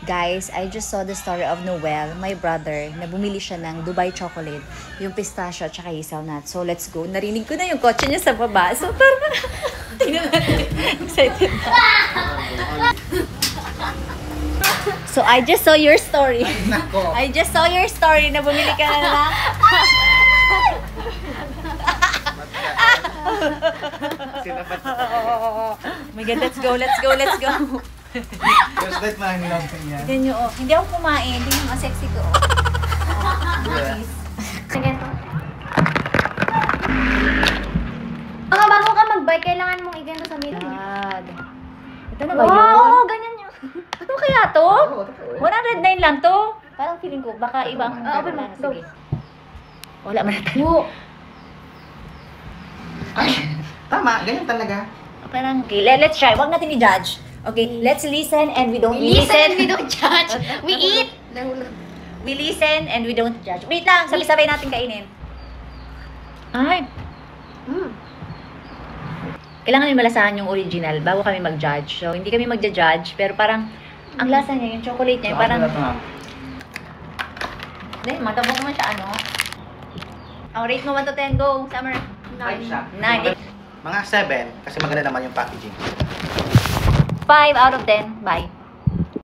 Guys, I just saw the story of Noel, my brother, na bumili siya ng Dubai chocolate, yung pistachio at saka hazelnut. So, let's go. Narinig ko na yung kotse niya sa baba. So, parang, tingnan natin. Excited na. So, I just saw your story. I just saw your story na bumili ka na na. Oh my God, let's go, let's go, let's go. First date man lang niya. Tignan nyo, oh. Hindi ako kumain. Tignan mo, sexy ko, oh. Nice. Sige. Bago ka mag-bike, kailangan mong i-ganto sa middle. Ito na ba yun? Oo, ganyan yun. Ano kaya to? 109 lang to? Parang feeling ko, baka ibang... Open mo, go. Sige. Wala man na tayo. Tama, ganyan talaga. Parang, okay, let's try. Huwag natin i-judge. Okay, let's listen and we don't Listen, we don't judge. We eat. We listen and we don't judge. Wait lang, sabay-sabay natin kainin. Ay. Kailangan namin malasahan yung original bago kami mag-judge. So, hindi kami mag-judge, pero parang, ang lasa niya, yung chocolate niya, parang... Hindi, matabok naman siya, ano? Ang rate mo 1 to 10, go, Summer. 9 siya. 9. Mga 7, kasi maganda naman yung packaging. 5 out of 10, bye.